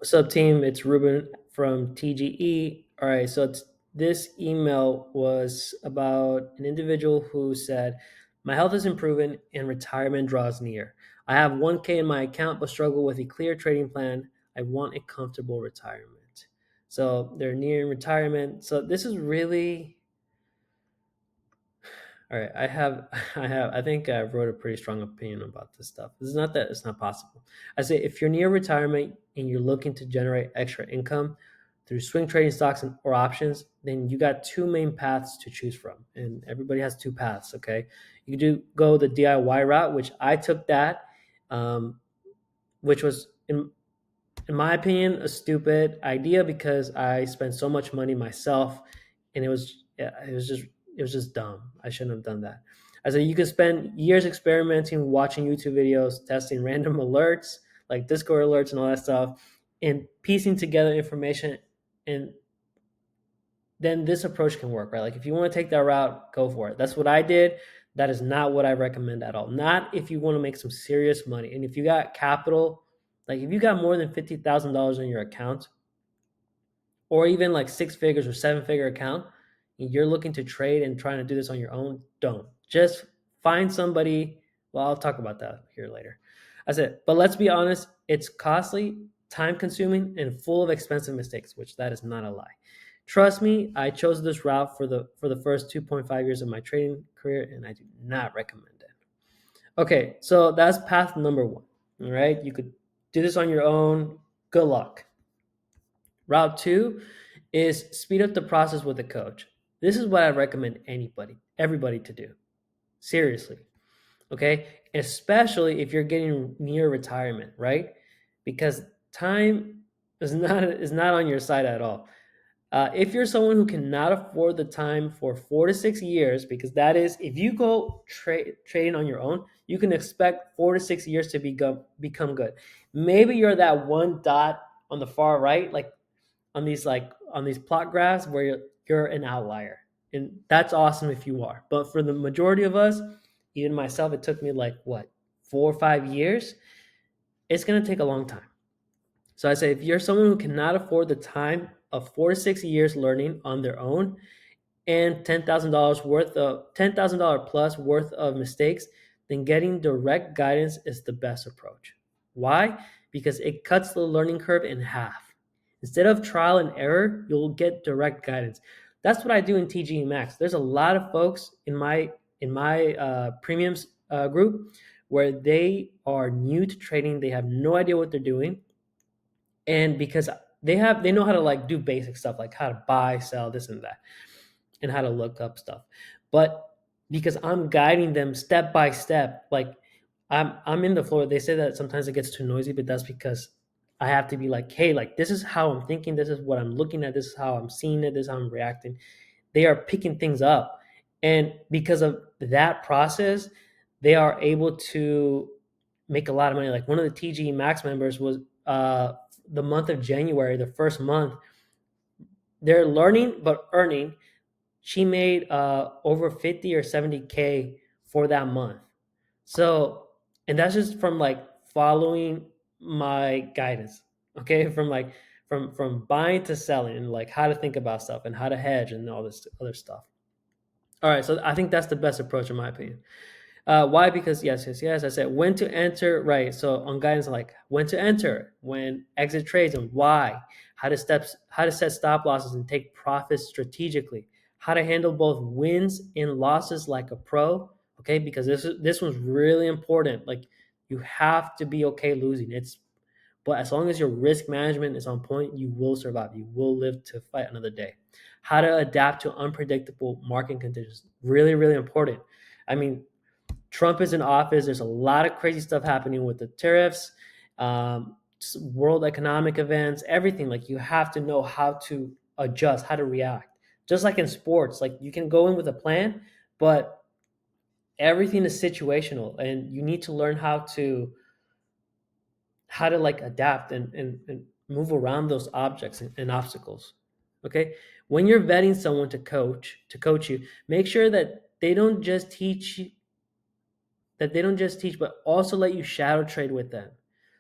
What's up, team? It's Ruben from TGE. All right, so this email was about an individual who said, "My health is improving and retirement draws near. I have 1K in my account but struggle with a clear trading plan. I want a comfortable retirement." So they're nearing retirement. So this is really all right. I think I wrote a pretty strong opinion about this stuff. It's not that it's not possible. I say if you're near retirement and you're looking to generate extra income through swing trading stocks or options, then you got two main paths to choose from, and everybody has two paths. Okay, you can go the DIY route, which I took that, um, which was in my opinion a stupid idea because I spent so much money myself, and it was just dumb. I shouldn't have done that. I said you could spend years experimenting, watching YouTube videos, testing random alerts like Discord alerts and all that stuff, and piecing together information. And then this approach can work, right? Like if you want to take that route, go for it. That's what I did. That is not what I recommend at all. Not if you want to make some serious money. And if you got capital, like if you got more than $50,000 in your account, or even like six figures or seven-figure account, and you're looking to trade and trying to do this on your own, don't. Just find somebody. Well, I'll talk about that here later. That's it. But let's be honest, it's costly, time consuming, and full of expensive mistakes, which that is not a lie. Trust me, I chose this route for the first 2.5 years of my trading career, and I do not recommend it. Okay, so that's path number one. All right, you could do this on your own. Good luck. Route two is speed up the process with a coach. This is what I recommend everybody to do. Seriously. Okay? Especially if you're getting near retirement, right? Because time is not on your side at all. If you're someone who cannot afford the time for 4 to 6 years, because that is, if you go trading on your own, you can expect 4 to 6 years to become good. Maybe you're that one dot on the far right, on these plot graphs where you're an outlier, and that's awesome if you are. But for the majority of us, even myself, it took me like what 4 or 5 years. It's gonna take a long time. So I say if you're someone who cannot afford the time of 4 to 6 years learning on their own and $10,000 plus worth of mistakes, then getting direct guidance is the best approach. Why? Because it cuts the learning curve in half. Instead of trial and error, you'll get direct guidance. That's what I do in TGE Max. There's a lot of folks in my premiums group where they are new to trading, they have no idea what they're doing, and because they know how to like do basic stuff like how to buy, sell, this and that, and how to look up stuff. But because I'm guiding them step by step, like I'm in the floor. They say that sometimes it gets too noisy, but that's because I have to be like, hey, like this is how I'm thinking, this is what I'm looking at, this is how I'm seeing it, this is how I'm reacting. They are picking things up. And because of that process, they are able to make a lot of money. Like one of the TGE Max members was the month of January, the first month, they're learning but earning. She made over 50 or 70K for that month. So, and that's just from like following my guidance. Okay, from like from buying to selling and like how to think about stuff and how to hedge and all this other stuff. All right, so I think that's the best approach in my opinion. Why? Because yes. I said when to enter, right? So on guidance, like when to enter, when exit trades, and why. How to set stop losses and take profits strategically. How to handle both wins and losses like a pro. Okay, because this one's really important. Like you have to be okay losing. But as long as your risk management is on point, you will survive. You will live to fight another day. How to adapt to unpredictable market conditions. Really, really important. I mean, Trump is in office. There's a lot of crazy stuff happening with the tariffs, world economic events, everything. Like you have to know how to adjust, how to react. Just like in sports, like you can go in with a plan, but everything is situational, and you need to learn how to like adapt and move around those objects and obstacles. Okay, when you're vetting someone to coach you, make sure that they don't just teach, but also let you shadow trade with them.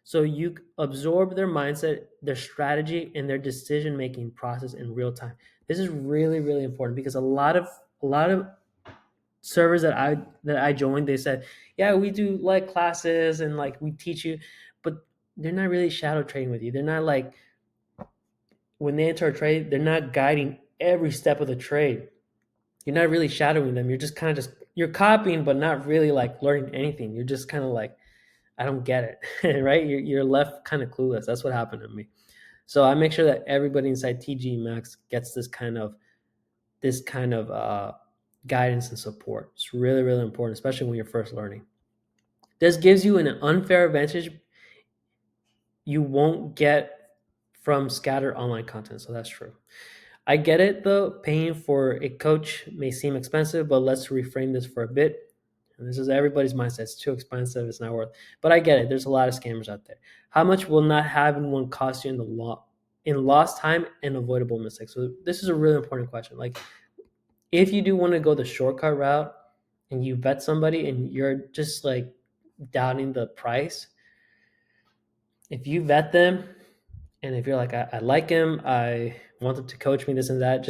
So you absorb their mindset, their strategy, and their decision making process in real time. This is really, really important because a lot of servers that I joined, they said, yeah, we do like classes and like we teach you, but they're not really shadow trading with you. They're not like, when they enter a trade, they're not guiding every step of the trade. You're not really shadowing them. You're just kind of just you're copying, but not really like learning anything. You're just kind of like, I don't get it, right? You're left kind of clueless. That's what happened to me. So I make sure that everybody inside TG Max gets this kind of guidance and support. It's really, really important, especially when you're first learning. This gives you an unfair advantage you won't get from scattered online content. So that's true. I get it though, paying for a coach may seem expensive, but let's reframe this for a bit. And this is everybody's mindset. It's too expensive, it's not worth. But I get it. There's a lot of scammers out there. How much will not having one cost you in lost time and avoidable mistakes? So this is a really important question. Like, if you do want to go the shortcut route and you bet somebody and you're just like doubting the price, if you vet them and if you're like, I like him, I want him to coach me, this and that,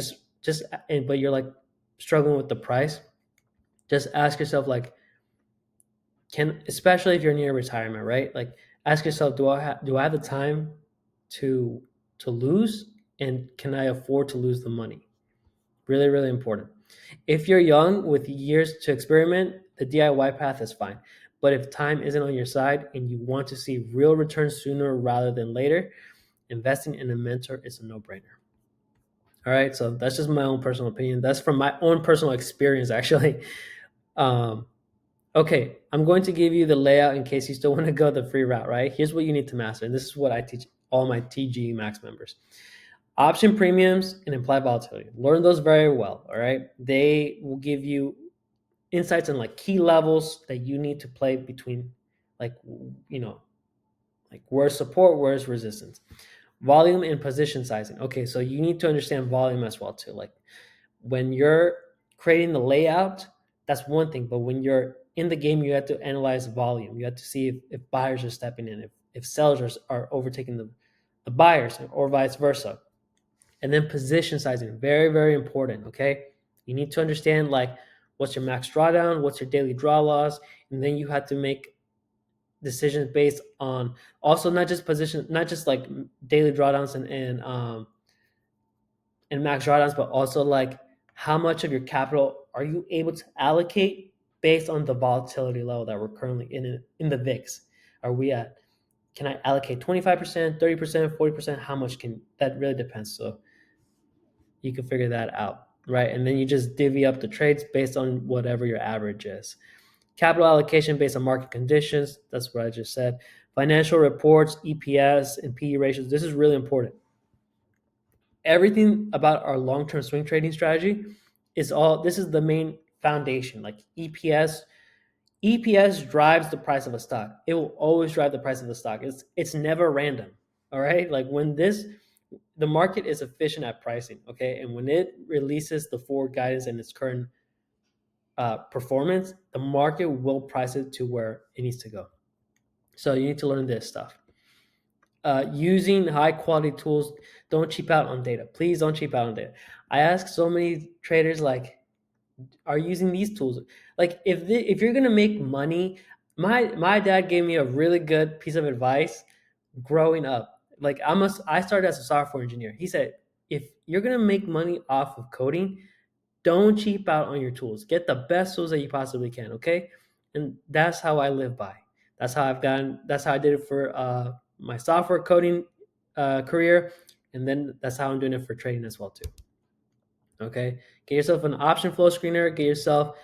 but you're like struggling with the price, just ask yourself, like, especially if you're near retirement, right? Like, ask yourself, do I have the time to lose, and can I afford to lose the money? Really, really important. If you're young with years to experiment, the DIY path is fine. But if time isn't on your side and you want to see real returns sooner rather than later, investing in a mentor is a no-brainer. All right, so that's just my own personal opinion. That's from my own personal experience, actually. Um, okay, I'm going to give you the layout in case you still want to go the free route, right? Here's what you need to master. And this is what I teach all my TG Max members. Option premiums and implied volatility. Learn those very well, all right? They will give you insights on like key levels that you need to play between, like, like where's support, where's resistance. Volume and position sizing. Okay, so you need to understand volume as well too. Like, when you're creating the layout, that's one thing, but when you're in the game, you have to analyze volume. You have to see if buyers are stepping in, if sellers are overtaking the buyers, or vice versa. And then position sizing, very, very important. Okay, you need to understand, like, what's your max drawdown, what's your daily draw loss, and then you have to make decisions based on also not just position, not just like daily drawdowns and max drawdowns, but also like how much of your capital are you able to allocate based on the volatility level that we're currently in the VIX. Are we at, can I allocate 25%, 30%, 40%? How much can that, really depends. So you can figure that out, right? And then you just divvy up the trades based on whatever your average is. Capital allocation based on market conditions. That's what I just said. Financial reports, EPS, and PE ratios. This is really important. Everything about our long-term swing trading strategy this is the main foundation. Like, EPS drives the price of a stock. It will always drive the price of the stock. It's never random. All right. Like, the market is efficient at pricing. Okay. And when it releases the forward guidance and its current performance, the market will price it to where it needs to go. So you need to learn this stuff. Using high quality tools. Don't cheap out on data. Please don't cheap out on data. I ask so many traders, like, are using these tools. Like, if you're gonna make money, my dad gave me a really good piece of advice growing up. Like, I started as a software engineer. He said, if you're gonna make money off of coding, don't cheap out on your tools. Get the best tools that you possibly can. Okay, and that's how I live by. That's how I did it for my software coding career, and then that's how I'm doing it for trading as well too. Okay, get yourself an option flow screener. Get yourself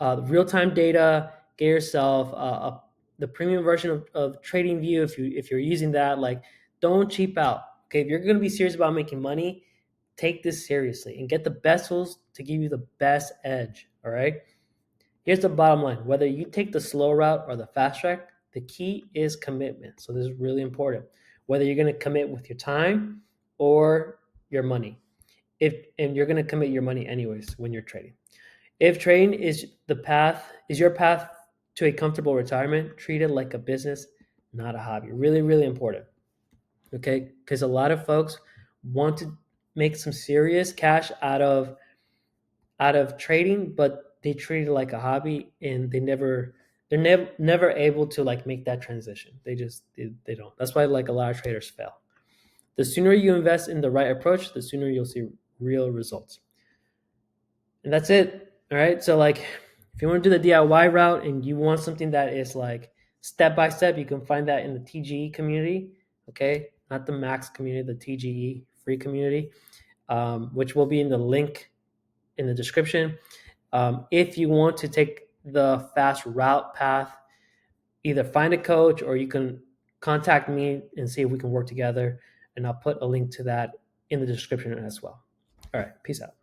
real-time data. Get yourself the premium version of TradingView if you're using that. Like, don't cheap out. Okay, if you're going to be serious about making money, take this seriously and get the best tools to give you the best edge. All right. Here's the bottom line: whether you take the slow route or the fast track, the key is commitment. So this is really important. Whether you're going to commit with your time or your money, and you're going to commit your money anyways when you're trading. If trading is your path to a comfortable retirement, treat it like a business, not a hobby. Really, really important. Okay, because a lot of folks want to make some serious cash out of trading, but they treat it like a hobby, and they're never able to like make that transition. They don't. That's why like a lot of traders fail. The sooner you invest in the right approach, the sooner you'll see real results. And that's it. All right. So like if you want to do the DIY route and you want something that is like step by step, you can find that in the TGE community. Okay. Not the Max community, the TGE free community, which will be in the link in the description. If you want to take the fast route path, either find a coach or you can contact me and see if we can work together. And I'll put a link to that in the description as well. All right. Peace out.